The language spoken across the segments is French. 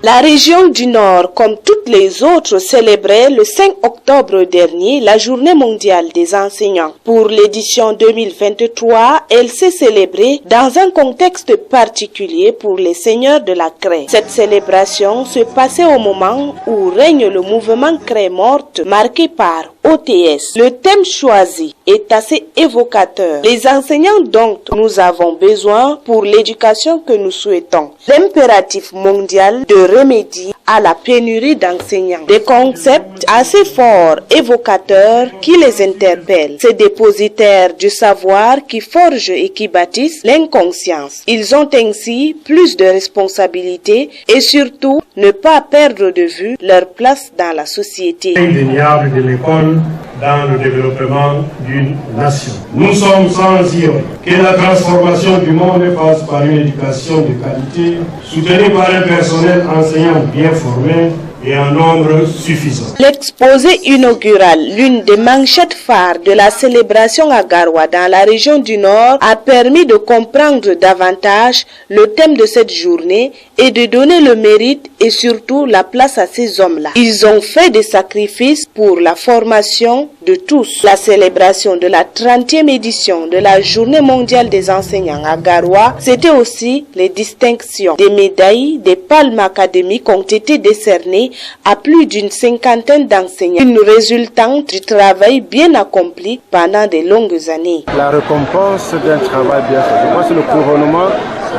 La région du Nord, comme toutes les autres, célébrait le 5 octobre dernier la Journée mondiale des enseignants. Pour l'édition 2023, elle s'est célébrée dans un contexte particulier pour les seigneurs de la craie. Cette célébration se passait au moment où règne le mouvement Craie morte marqué par OTS. Le thème choisi est assez évocateur. Les enseignants dont nous avons besoin pour l'éducation que nous souhaitons. L'impératif mondial de remédier à la pénurie d'enseignants. Des concepts assez forts, évocateurs, qui les interpellent. Ces dépositaires du savoir qui forgent et qui bâtissent l'inconscience. Ils ont ainsi plus de responsabilités et surtout ne pas perdre de vue leur place dans la société. Indéniable de l'école dans le développement d'une nation. Nous sommes sans ignorer que la transformation du monde passe par une éducation de qualité, soutenue par un personnel enseignant bien formé et en nombre suffisant. L'exposé inaugural, l'une des manchettes phares de la célébration à Garoua dans la région du Nord, a permis de comprendre davantage le thème de cette journée et de donner le mérite et surtout la place à ces hommes-là. Ils ont fait des sacrifices pour la formation de tous. La célébration de la 30e édition de la Journée mondiale des enseignants à Garoua, c'était aussi les distinctions. Des médailles, des palmes académiques ont été décernées à plus d'une cinquantaine d'enseignants, une résultante du travail bien accompli pendant de longues années. La récompense d'un travail bien fait, je pense que c'est le couronnement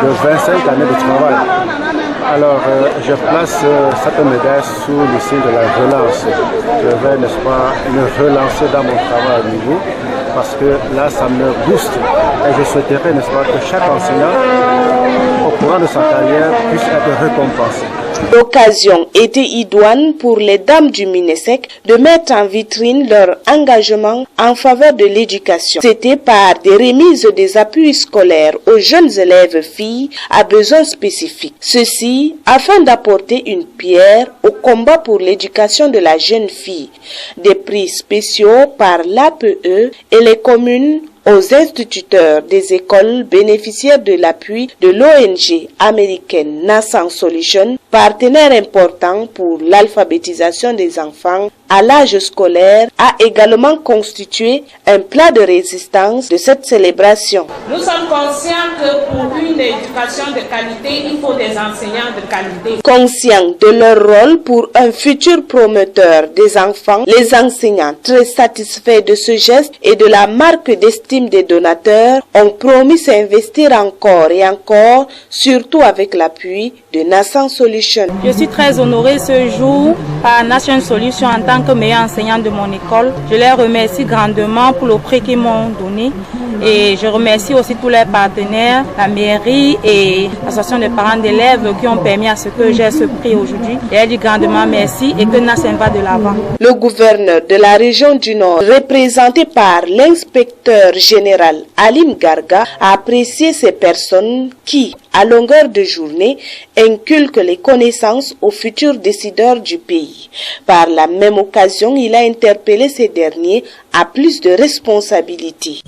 de 25 années de travail. Alors, je place cette médaille sous le signe de la relance. Je vais, n'est-ce pas, me relancer dans mon travail à nouveau, parce que là, ça me booste. Et je souhaiterais, n'est-ce pas, que chaque enseignant, au courant de sa carrière, puisse être récompensé. L'occasion était idoine pour les dames du Minesec de mettre en vitrine leur engagement en faveur de l'éducation. C'était par des remises des appuis scolaires aux jeunes élèves filles à besoins spécifiques. Ceci afin d'apporter une pierre au combat pour l'éducation de la jeune fille. Des prix spéciaux par l'APE et les communes aux instituteurs des écoles bénéficiaires de l'appui de l'ONG américaine Nascent Solutions, partenaire important pour l'alphabétisation des enfants à l'âge scolaire, a également constitué un plat de résistance de cette célébration. Nous sommes conscients que pour une éducation de qualité, il faut des enseignants de qualité. Conscients de leur rôle pour un futur promoteur des enfants, les enseignants, très satisfaits de ce geste et de la marque d'estime des donateurs, ont promis s'investir encore et encore, surtout avec l'appui de Nascent Solutions. Je suis très honorée ce jour par Nascent Solutions en tant que meilleure enseignante de mon école. Je les remercie grandement pour le prix qu'ils m'ont donné et je remercie aussi tous les partenaires, la mairie et l'association des parents d'élèves qui ont permis à ce que j'ai ce prix aujourd'hui. Je leur dis grandement merci et que Nascent va de l'avant. Le gouverneur de la région du Nord, représenté par l'inspecteur général Alim Garga, a apprécié ces personnes qui, à longueur de journée, inculquent les connaissances aux futurs décideurs du pays. Par la même occasion, il a interpellé ces derniers à plus de responsabilités.